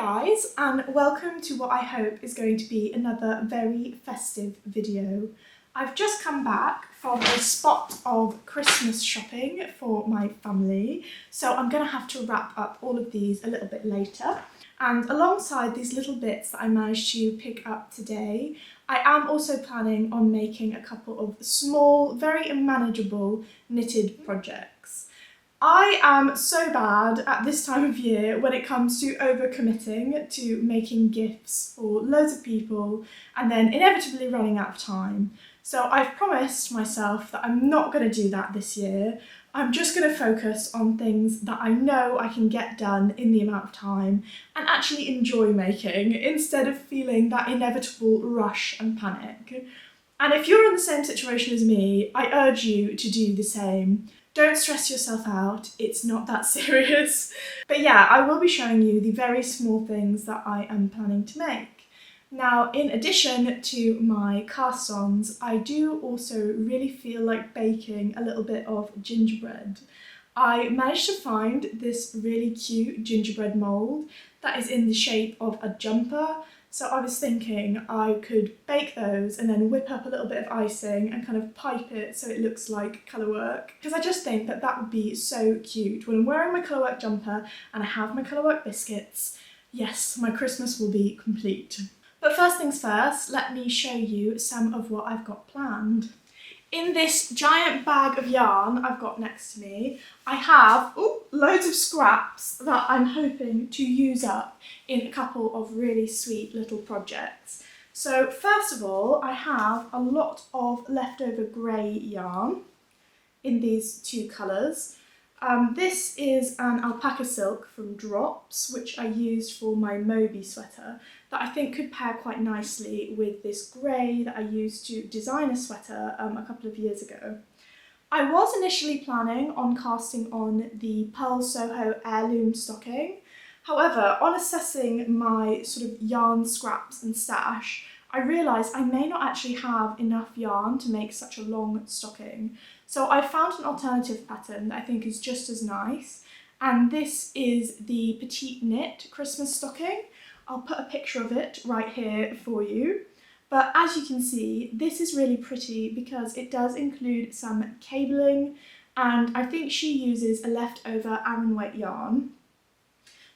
guys, and welcome to what I hope is going to be another very festive video. I've just come back from a spot of Christmas shopping for my family, so I'm going to have to wrap up all of these a little bit later. And alongside these little bits that I managed to pick up today, I am also planning on making a couple of small, very manageable knitted projects. I am so bad at this time of year when it comes to overcommitting to making gifts for loads of people and then inevitably running out of time. So I've promised myself that I'm not going to do that this year. I'm just going to focus on things that I know I can get done in the amount of time and actually enjoy making instead of feeling that inevitable rush and panic. And if you're in the same situation as me, I urge you to do the same. Don't stress yourself out, it's not that serious. But yeah, I will be showing you the very small things that I am planning to make. Now, in addition to my cast-ons, I do also really feel like baking a little bit of gingerbread. I managed to find this really cute gingerbread mould that is in the shape of a jumper. So I was thinking I could bake those and then whip up a little bit of icing and kind of pipe it so it looks like colourwork. Because I just think that that would be so cute. When I'm wearing my colourwork jumper and I have my colourwork biscuits, yes, my Christmas will be complete. But first things first, let me show you some of what I've got planned. In this giant bag of yarn I've got next to me, I have loads of scraps that I'm hoping to use up in a couple of really sweet little projects. So first of all, I have a lot of leftover grey yarn in these two colours. This is an alpaca silk from Drops, which I used for my Moby sweater, that I think could pair quite nicely with this grey that I used to design a sweater a couple of years ago. I was initially planning on casting on the Pearl Soho heirloom stocking. However, on assessing my sort of yarn scraps and stash, I realised I may not actually have enough yarn to make such a long stocking. So I found an alternative pattern that I think is just as nice, and this is the Petite knit Christmas stocking. I'll put a picture of it right here for you. But as you can see, this is really pretty because it does include some cabling, and I think she uses a leftover Aran weight yarn.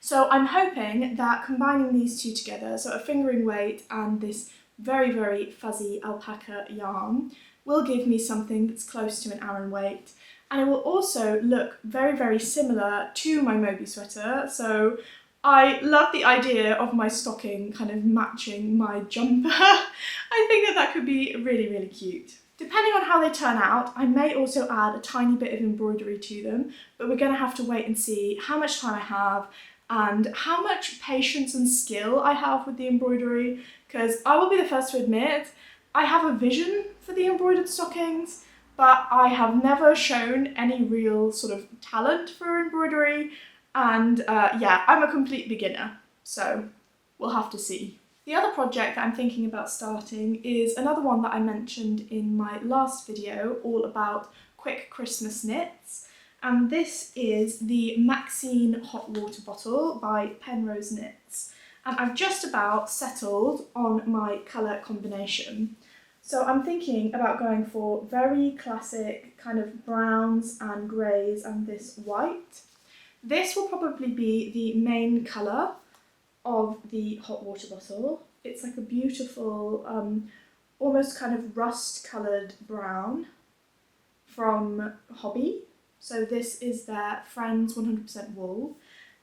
So I'm hoping that combining these two together, so a fingering weight and this very, very fuzzy alpaca yarn, will give me something that's close to an Aran weight. And it will also look very, very similar to my Moby sweater. So I love the idea of my stocking kind of matching my jumper. I think that could be really, really cute. Depending on how they turn out, I may also add a tiny bit of embroidery to them, but we're going to have to wait and see how much time I have and how much patience and skill I have with the embroidery, because I will be the first to admit, I have a vision for the embroidered stockings, but I have never shown any real sort of talent for embroidery, and yeah, I'm a complete beginner, so we'll have to see. The other project that I'm thinking about starting is another one that I mentioned in my last video, all about quick Christmas knits, and this is the Maxine hot water bottle by Penrose knits, and I've just about settled on my colour combination. So I'm thinking about going for very classic kind of browns and greys and this white. This will probably be the main colour of the hot water bottle. It's like a beautiful, almost kind of rust coloured brown from Hobby. So this is their Friends 100% wool.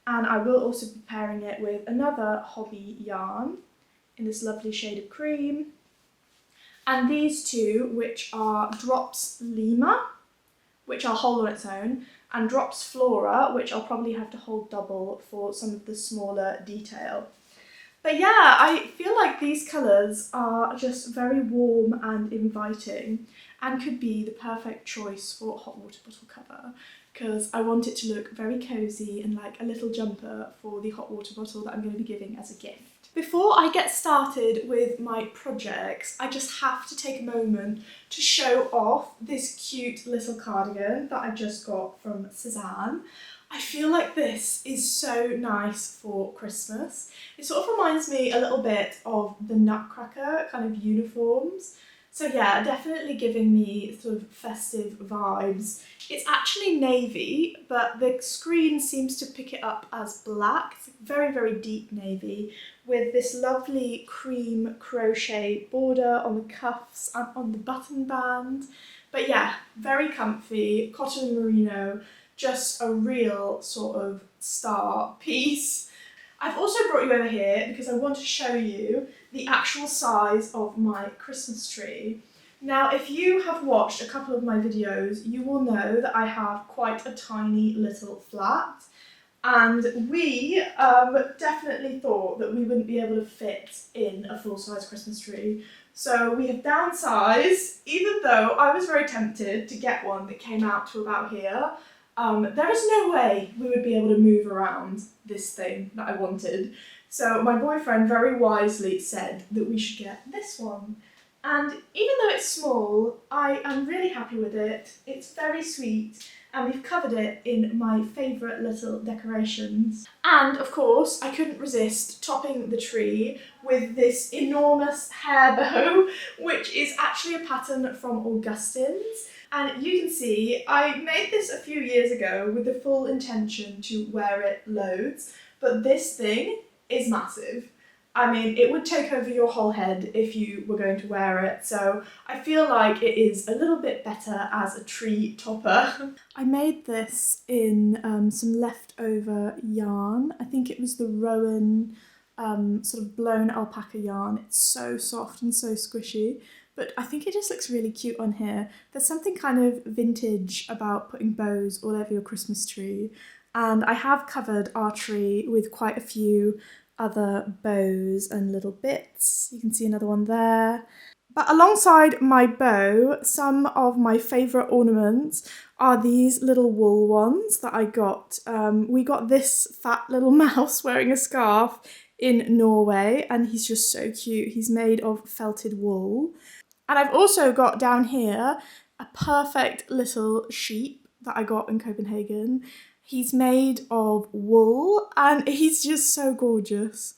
And I will also be pairing it with another Hobby yarn in this lovely shade of cream. And these two, which are Drops Lima, which I'll hold on its own, and Drops Flora, which I'll probably have to hold double for some of the smaller detail. But yeah, I feel like these colours are just very warm and inviting and could be the perfect choice for a hot water bottle cover, because I want it to look very cosy and like a little jumper for the hot water bottle that I'm going to be giving as a gift. Before I get started with my projects, I just have to take a moment to show off this cute little cardigan that I just got from Suzanne. I feel like this is so nice for Christmas. It sort of reminds me a little bit of the Nutcracker kind of uniforms. So yeah, definitely giving me sort of festive vibes. It's actually navy, but the screen seems to pick it up as black. It's very, very deep navy with this lovely cream crochet border on the cuffs and on the button band. But yeah, very comfy, cotton and merino, just a real sort of star piece. I've also brought you over here because I want to show you the actual size of my Christmas tree. Now, if you have watched a couple of my videos, you will know that I have quite a tiny little flat, and we definitely thought that we wouldn't be able to fit in a full-size Christmas tree. So we have downsized, even though I was very tempted to get one that came out to about here. There is no way we would be able to move around this thing that I wanted. So my boyfriend very wisely said that we should get this one. And even though it's small, I am really happy with it. It's very sweet, and we've covered it in my favourite little decorations. And of course, I couldn't resist topping the tree with this enormous hair bow, which is actually a pattern from Augustins. And you can see, I made this a few years ago with the full intention to wear it loads, but this thing is massive. I mean, it would take over your whole head if you were going to wear it, so I feel like it is a little bit better as a tree topper. I made this in some leftover yarn. I think it was the Rowan sort of blown alpaca yarn. It's so soft and so squishy. But I think it just looks really cute on here. There's something kind of vintage about putting bows all over your Christmas tree. And I have covered our tree with quite a few other bows and little bits. You can see another one there. But alongside my bow, some of my favourite ornaments are these little wool ones that I got. We got this fat little mouse wearing a scarf in Norway, and he's just so cute. He's made of felted wool. And I've also got down here a perfect little sheep that I got in Copenhagen. He's made of wool and he's just so gorgeous.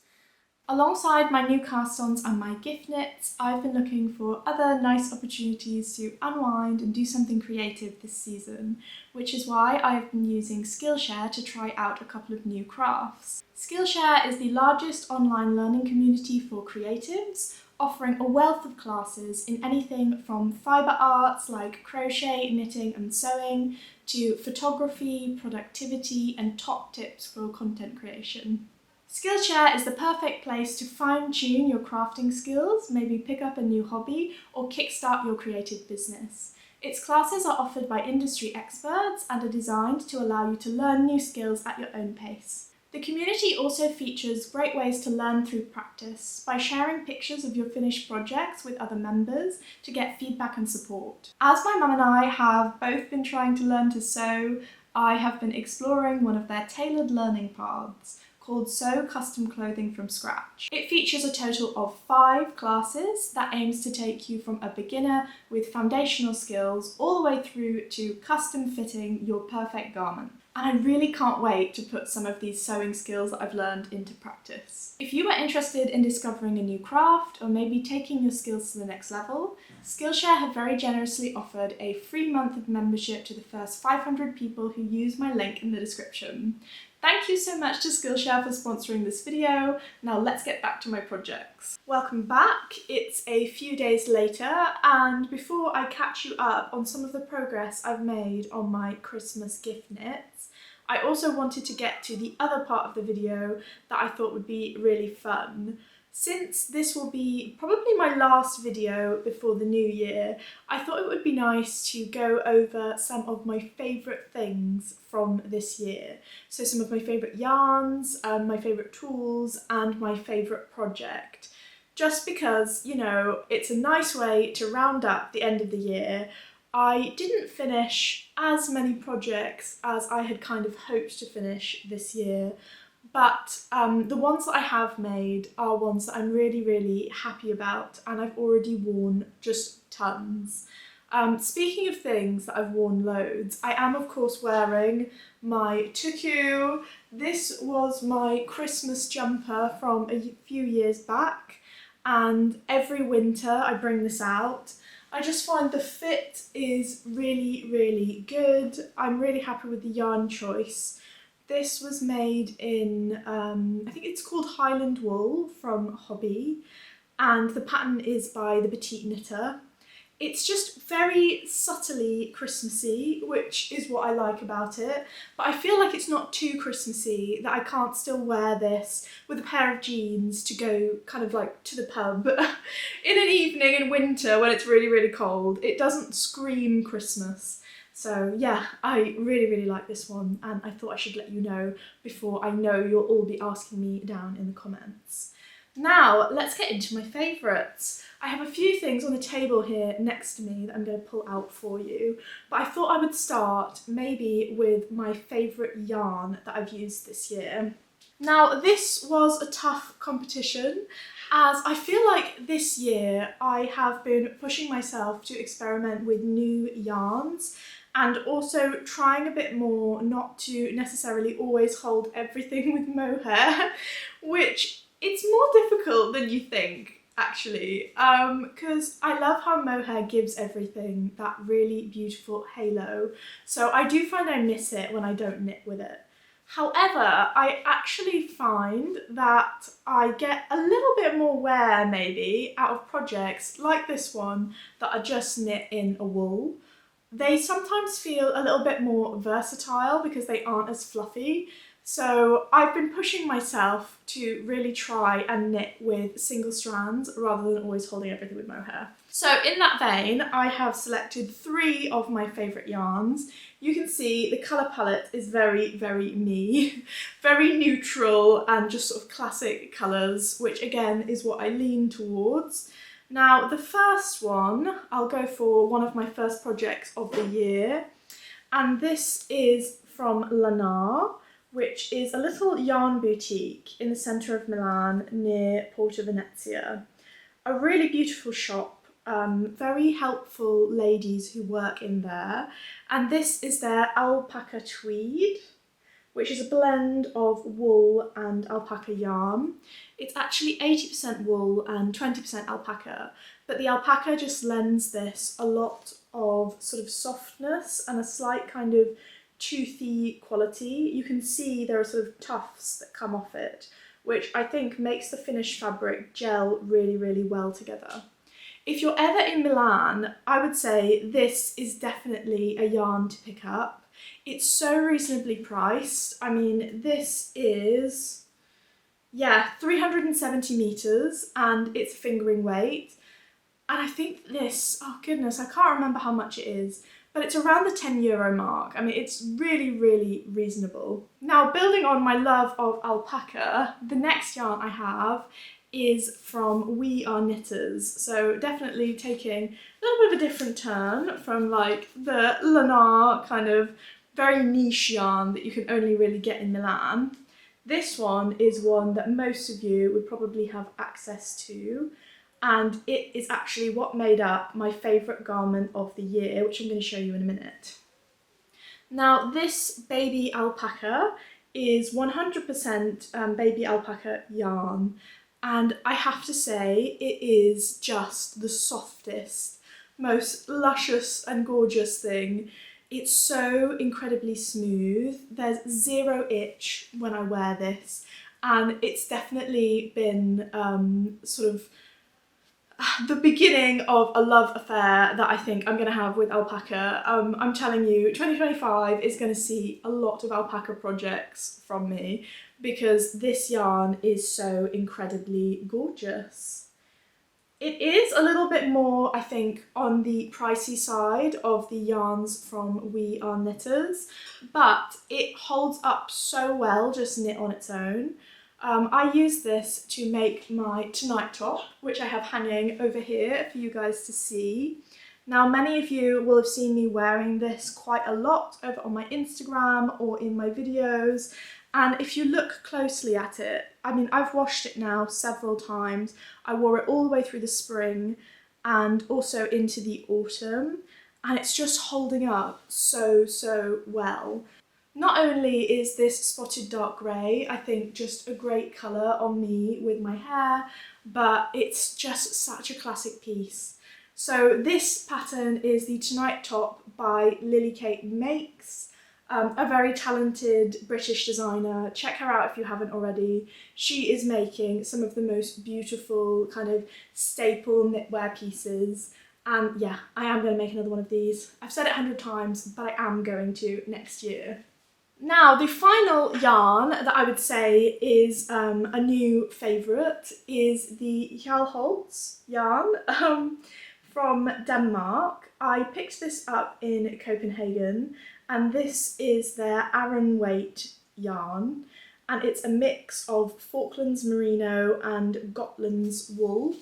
Alongside my new cast-ons and my gift knits, I've been looking for other nice opportunities to unwind and do something creative this season, which is why I've been using Skillshare to try out a couple of new crafts. Skillshare is the largest online learning community for creatives, offering a wealth of classes in anything from fibre arts like crochet, knitting and sewing, to photography, productivity and top tips for content creation. Skillshare is the perfect place to fine-tune your crafting skills, maybe pick up a new hobby or kickstart your creative business. Its classes are offered by industry experts and are designed to allow you to learn new skills at your own pace. The community also features great ways to learn through practice by sharing pictures of your finished projects with other members to get feedback and support. As my mum and I have both been trying to learn to sew, I have been exploring one of their tailored learning paths called Sew Custom Clothing from Scratch. It features a total of 5 classes that aims to take you from a beginner with foundational skills all the way through to custom fitting your perfect garment. And I really can't wait to put some of these sewing skills that I've learned into practice. If you are interested in discovering a new craft or maybe taking your skills to the next level, Skillshare have very generously offered a free month of membership to the first 500 people who use my link in the description. Thank you so much to Skillshare for sponsoring this video. Now let's get back to my projects. Welcome back. It's a few days later, and before I catch you up on some of the progress I've made on my Christmas gift knits, I also wanted to get to the other part of the video that I thought would be really fun. Since this will be probably my last video before the new year, I thought it would be nice to go over some of my favourite things from this year. So some of my favourite yarns, my favourite tools and my favourite project. Just because, you know, it's a nice way to round up the end of the year. I didn't finish as many projects as I had kind of hoped to finish this year. But the ones that I have made are ones that I'm really, really happy about and I've already worn just tons. Speaking of things that I've worn loads, I am of course wearing my tutu. This was my Christmas jumper from a few years back, and every winter I bring this out. I just find the fit is really, really good. I'm really happy with the yarn choice. This was made in, I think it's called Highland Wool from Hobby, and the pattern is by the Petite knitter. It's just very subtly Christmassy, which is what I like about it, but I feel like it's not too Christmassy that I can't still wear this with a pair of jeans to go kind of like to the pub in an evening in winter when it's really, really cold. It doesn't scream Christmas. So yeah, I really, really like this one, and I thought I should let you know before I know you'll all be asking me down in the comments. Now, let's get into my favourites. I have a few things on the table here next to me that I'm going to pull out for you, but I thought I would start maybe with my favourite yarn that I've used this year. Now, this was a tough competition, as I feel like this year I have been pushing myself to experiment with new yarns and also trying a bit more not to necessarily always hold everything with mohair, which it's more difficult than you think, actually, because I love how mohair gives everything that really beautiful halo, so I do find I miss it when I don't knit with it. However, I actually find that I get a little bit more wear maybe out of projects like this one that are just knit in a wool. They sometimes feel a little bit more versatile because they aren't as fluffy. So I've been pushing myself to really try and knit with single strands rather than always holding everything with mohair. So in that vein, I have selected 3 of my favourite yarns. You can see the colour palette is very, very me, very neutral and just sort of classic colours, which again is what I lean towards. Now the first one, I'll go for one of my first projects of the year, and this is from Lanar, which is a little yarn boutique in the centre of Milan near Porta Venezia. A really beautiful shop, very helpful ladies who work in there, and this is their Alpaca Tweed, which is a blend of wool and alpaca yarn. It's actually 80% wool and 20% alpaca, but the alpaca just lends this a lot of sort of softness and a slight kind of toothy quality. You can see there are sort of tufts that come off it, which I think makes the finished fabric gel really, really well together. If you're ever in Milan, I would say this is definitely a yarn to pick up. It's so reasonably priced. I mean, this is, yeah, 370 metres and it's fingering weight. And I think this, oh goodness, I can't remember how much it is, but it's around the €10 mark. I mean, it's really, really reasonable. Now, building on my love of alpaca, the next yarn I have is from We Are Knitters. So definitely taking a little bit of a different turn from like the Lanar kind of very niche yarn that you can only really get in Milan. This one is one that most of you would probably have access to, and it is actually what made up my favourite garment of the year, which I'm going to show you in a minute. Now, this baby alpaca is 100% baby alpaca yarn, and I have to say it is just the softest, most luscious and gorgeous thing. It's so incredibly smooth. There's zero itch when I wear this, and it's definitely been sort of the beginning of a love affair that I think I'm going to have with alpaca. I'm telling you, 2025 is going to see a lot of alpaca projects from me because this yarn is so incredibly gorgeous. It is a little bit more, I think, on the pricey side of the yarns from We Are Knitters, but it holds up so well just knit on its own. I use this to make my tonight top, which I have hanging over here for you guys to see. Now, many of you will have seen me wearing this quite a lot over on my Instagram or in my videos, and if you look closely at it, I mean, I've washed it now several times. I wore it all the way through the spring and also into the autumn, and it's just holding up so well. Not only is this spotted dark grey, I think just a great colour on me with my hair, but it's just such a classic piece. So this pattern is the Tonight Top by Lily Kate Makes, a very talented British designer. Check her out if you haven't already. She is making some of the most beautiful kind of staple knitwear pieces. And yeah, I am going to make another one of these. I've said it 100 times, but I am going to next year. Now, the final yarn that I would say is a new favourite is the Hjelholts yarn from Denmark. I picked this up in Copenhagen, and this is their Aran weight yarn, and it's a mix of Falklands merino and Gotland's wool.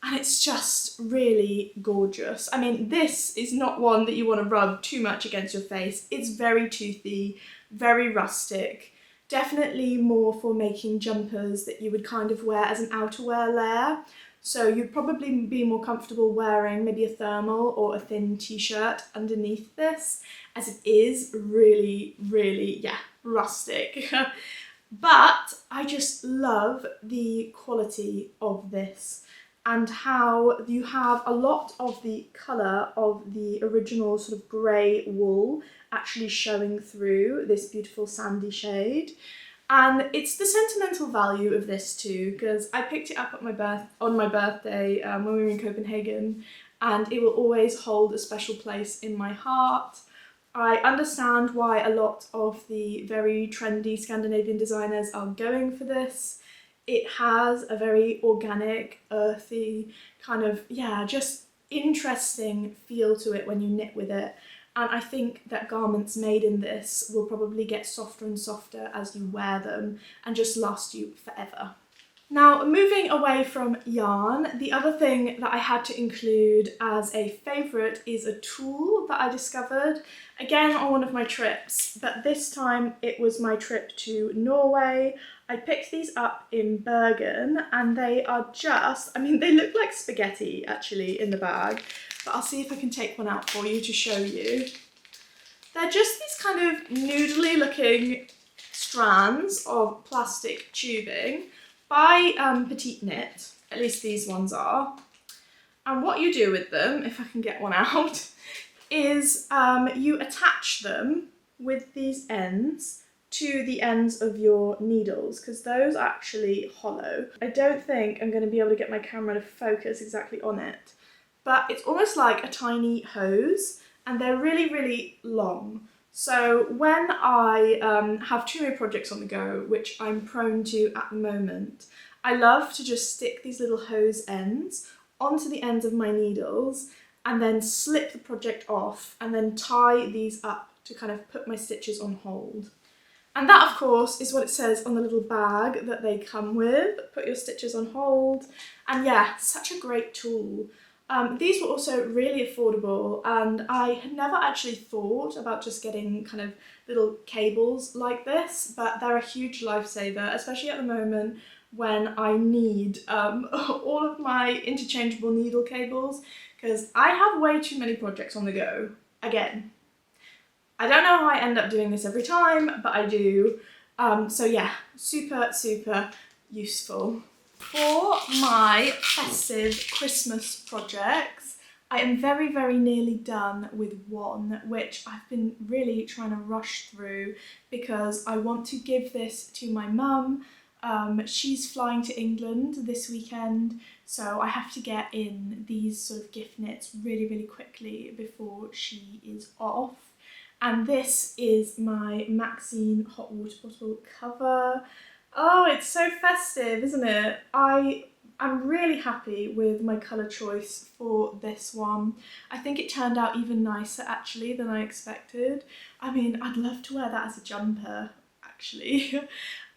And it's just really gorgeous. I mean, this is not one that you want to rub too much against your face. It's very toothy, very rustic, definitely more for making jumpers that you would kind of wear as an outerwear layer. So you'd probably be more comfortable wearing maybe a thermal or a thin t-shirt underneath this, as it is really, yeah, rustic. But I just love the quality of this, and how you have a lot of the colour of the original sort of grey wool actually showing through this beautiful sandy shade. And it's the sentimental value of this too, because I picked it up at on my birthday when we were in Copenhagen, and it will always hold a special place in my heart. I understand why a lot of the very trendy Scandinavian designers are going for this. It has a very organic, earthy, kind of, yeah, just interesting feel to it when you knit with it. And I think that garments made in this will probably get softer and softer as you wear them and just last you forever. Now, moving away from yarn, the other thing that I had to include as a favourite is a tool that I discovered, again on one of my trips, but this time it was my trip to Norway. I picked these up in Bergen, and they are just, I mean, they look like spaghetti actually in the bag, but I'll see if I can take one out for you to show you. They're just these kind of noodly looking strands of plastic tubing by Petite knit, at least these ones are. And what you do with them, if I can get one out, is you attach them with these ends to the ends of your needles, because those are actually hollow. I don't think I'm going to be able to get my camera to focus exactly on it, but it's almost like a tiny hose, and they're really long. So when I have too many projects on the go, which I'm prone to at the moment, I love to just stick these little hose ends onto the ends of my needles and then slip the project off and then tie these up to kind of put my stitches on hold. And that, of course, is what it says on the little bag that they come with. Put your stitches on hold. And yeah, such a great tool. These were also really affordable, and I had never actually thought about just getting kind of little cables like this, but they're a huge lifesaver, especially at the moment when I need all of my interchangeable needle cables, because I have way too many projects on the go. Again, I don't know how I end up doing this every time, but I do. So yeah, super useful. For my festive Christmas projects, I am very nearly done with one, which I've been really trying to rush through because I want to give this to my mum. She's flying to England this weekend, so I have to get in these sort of gift knits really quickly before she is off. And this is my Maxine hot water bottle cover. Oh, it's so festive, isn't it? I'm really happy with my colour choice for this one. I think it turned out even nicer actually than I expected. I mean, I'd love to wear that as a jumper actually.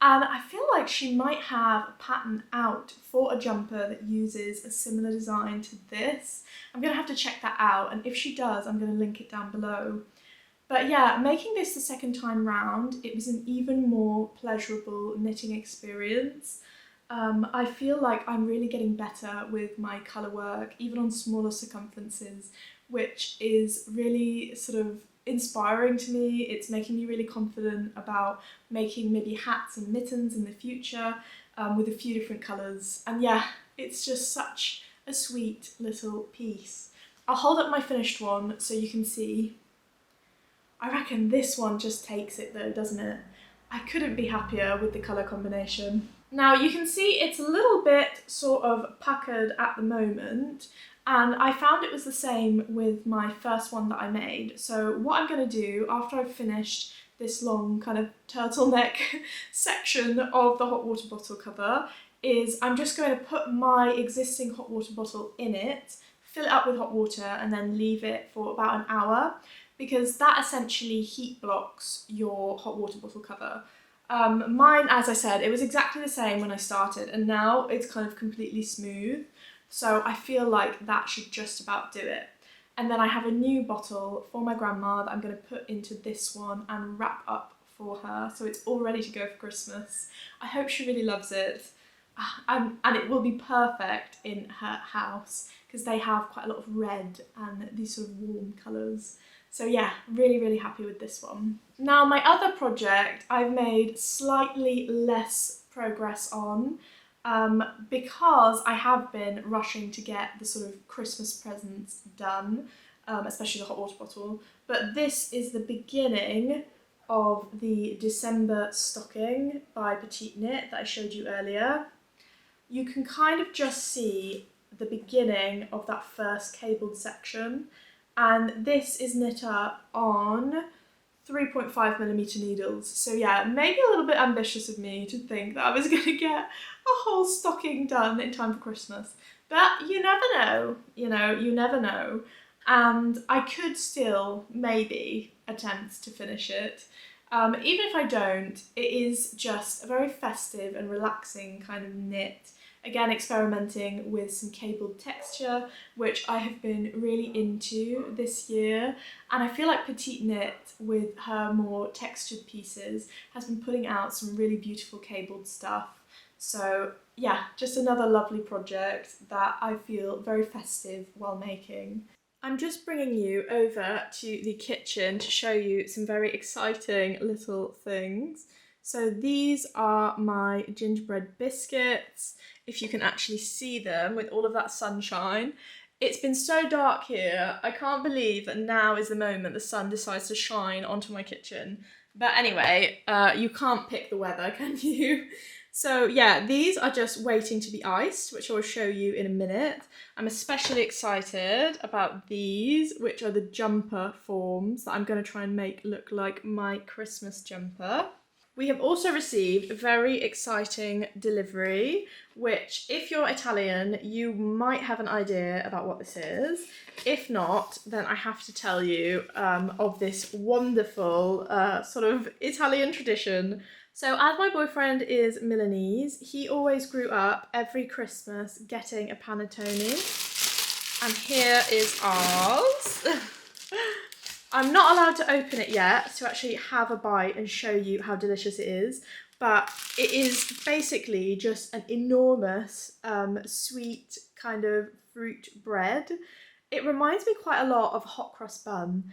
And I feel like she might have a pattern out for a jumper that uses a similar design to this. I'm going to have to check that out, and if she does, I'm going to link it down below. But yeah, making this the second time round, it was an even more pleasurable knitting experience. I feel like I'm really getting better with my colour work, even on smaller circumferences, which is really sort of inspiring to me. It's making me really confident about making maybe hats and mittens in the future with a few different colours. And yeah, it's just such a sweet little piece. I'll hold up my finished one so you can see. I reckon this one just takes it though, doesn't it? I couldn't be happier with the colour combination. Now you can see it's a little bit sort of puckered at the moment, and I found it was the same with my first one that I made. So what I'm going to do after I've finished this long kind of turtleneck section of the hot water bottle cover is I'm just going to put my existing hot water bottle in it, fill it up with hot water and then leave it for about an hour, because that essentially heat blocks your hot water bottle cover. Mine, as I said, it was exactly the same when I started, and now it's kind of completely smooth. So I feel like that should just about do it. And then I have a new bottle for my grandma that I'm going to put into this one and wrap up for her. So it's all ready to go for Christmas. I hope she really loves it. And it will be perfect in her house because they have quite a lot of red and these sort of warm colours. So yeah, really, really happy with this one. Now my other project I've made slightly less progress on because I have been rushing to get the sort of Christmas presents done, especially the hot water bottle. But this is the beginning of the December stocking by Petite that I showed you earlier. You can kind of just see the beginning of that first cabled section, and this is knit up on 3.5mm needles. So yeah, maybe a little bit ambitious of me to think that I was going to get a whole stocking done in time for Christmas. But you never know, you never know. And I could still maybe attempt to finish it. Even if I don't, it is just a very festive and relaxing kind of knit. Again, experimenting with some cabled texture, which I have been really into this year. And I feel like Petite Knit, with her more textured pieces, has been putting out some really beautiful cabled stuff. So yeah, just another lovely project that I feel very festive while making. I'm just bringing you over to the kitchen to show you some very exciting little things. So these are my gingerbread biscuits, if you can actually see them with all of that sunshine. It's been so dark here, I can't believe that now is the moment the sun decides to shine onto my kitchen. But anyway, you can't pick the weather, can you? So yeah, these are just waiting to be iced, which I will show you in a minute. I'm especially excited about these, which are the jumper forms that I'm going to try and make look like my Christmas jumper. We have also received a very exciting delivery, which if you're Italian, you might have an idea about what this is. If not, then I have to tell you of this wonderful sort of Italian tradition. So as my boyfriend is Milanese, he always grew up every Christmas getting a panettone. And here is ours. I'm not allowed to open it yet to actually have a bite and show you how delicious it is, but it is basically just an enormous sweet kind of fruit bread. It reminds me quite a lot of hot cross bun,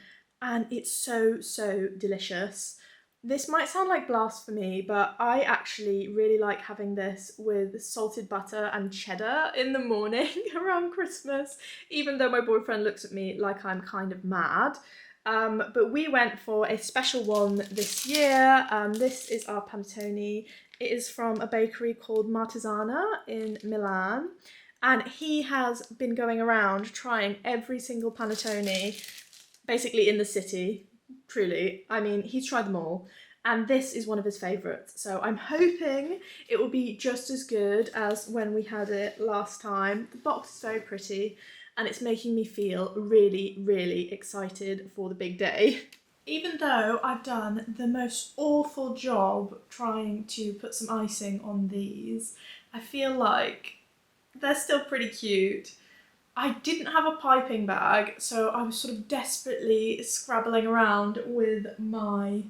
and it's so, so delicious. This might sound like blasphemy, but I actually really like having this with salted butter and cheddar in the morning around Christmas, even though my boyfriend looks at me like I'm kind of mad. But we went for a special one this year. This is our panettone. It is from a bakery called Martesana in Milan, and he has been going around trying every single panettone basically in the city, truly. I mean, he's tried them all, and this is one of his favourites. So I'm hoping it will be just as good as when we had it last time. The box is very pretty, and it's making me feel really, really excited for the big day. Even though I've done the most awful job trying to put some icing on these, I feel like they're still pretty cute. I didn't have a piping bag, so I was sort of desperately scrabbling around with my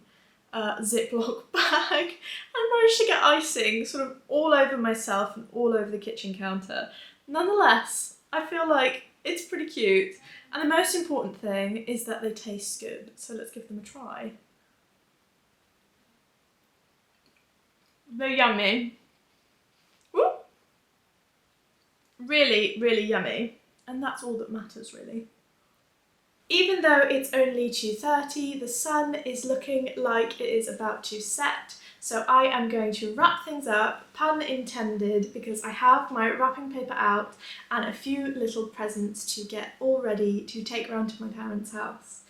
Ziploc bag and managed to get icing sort of all over myself and all over the kitchen counter. Nonetheless, I feel like It's pretty cute. And the most important thing is that they taste good. So let's give them a try. They're yummy. Woo! Really, really yummy. And that's all that matters, really. Even though it's only 2:30, the sun is looking like it is about to set. So I am going to wrap things up, pun intended, because I have my wrapping paper out and a few little presents to get all ready to take round to my parents' house.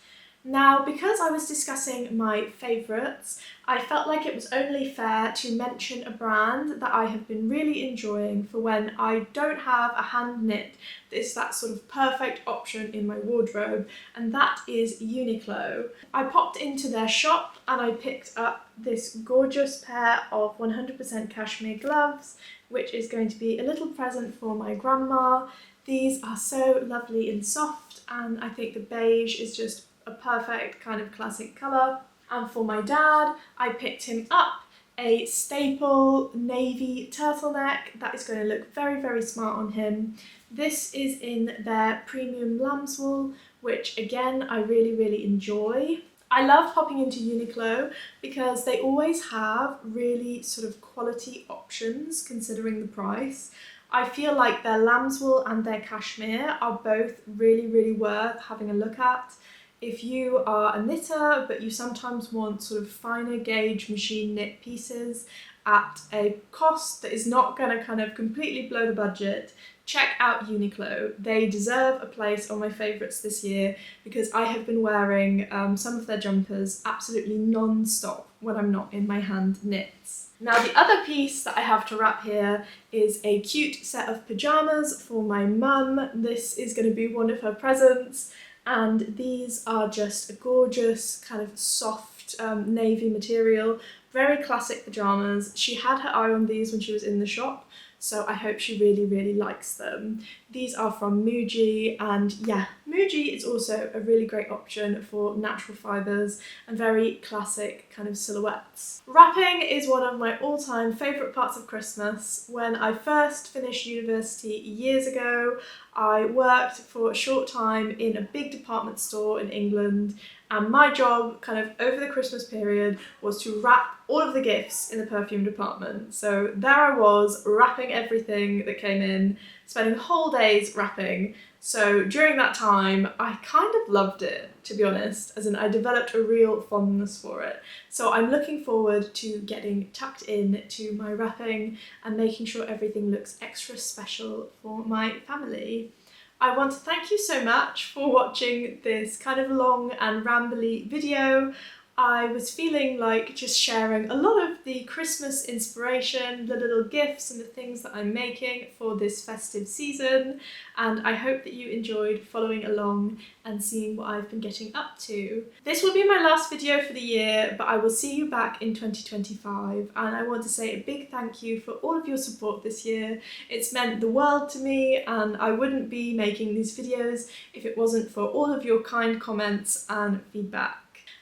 Now, because I was discussing my favourites, I felt like it was only fair to mention a brand that I have been really enjoying for when I don't have a hand knit that is that sort of perfect option in my wardrobe, and that is Uniqlo. I popped into their shop and I picked up this gorgeous pair of 100% cashmere gloves, which is going to be a little present for my grandma. These are so lovely and soft, and I think the beige is just a perfect kind of classic colour. And for my dad, I picked him up a staple navy turtleneck that is going to look very, very smart on him. This is in their premium lamb's wool, which again I really, really enjoy. I love popping into Uniqlo because they always have really sort of quality options considering the price. I feel like their lamb's wool and their cashmere are both really, really worth having a look at. If you are a knitter but you sometimes want sort of finer gauge machine knit pieces at a cost that is not going to kind of completely blow the budget, check out Uniqlo. They deserve a place on my favourites this year because I have been wearing some of their jumpers absolutely non-stop when I'm not in my hand knits. Now the other piece that I have to wrap here is a cute set of pyjamas for my mum. This is going to be one of her presents. And these are just a gorgeous kind of soft navy material, very classic pyjamas. She had her eye on these when she was in the shop, so I hope she really, really likes them. These are from Muji, and yeah, Muji is also a really great option for natural fibres and very classic kind of silhouettes. Wrapping is one of my all-time favourite parts of Christmas. When I first finished university years ago, I worked for a short time in a big department store in England, and my job kind of over the Christmas period was to wrap all of the gifts in the perfume department. So there I was, wrapping everything that came in, spending whole days wrapping. So during that time, I kind of loved it, to be honest, as in I developed a real fondness for it. So I'm looking forward to getting tucked in to my wrapping and making sure everything looks extra special for my family. I want to thank you so much for watching this kind of long and rambly video. I was feeling like just sharing a lot of the Christmas inspiration, the little gifts and the things that I'm making for this festive season, and I hope that you enjoyed following along and seeing what I've been getting up to. This will be my last video for the year, but I will see you back in 2025, and I want to say a big thank you for all of your support this year. It's meant the world to me, and I wouldn't be making these videos if it wasn't for all of your kind comments and feedback.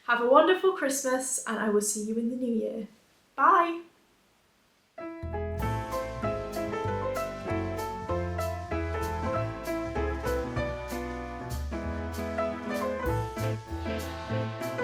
Have a wonderful Christmas, and I will see you in the new year. Bye!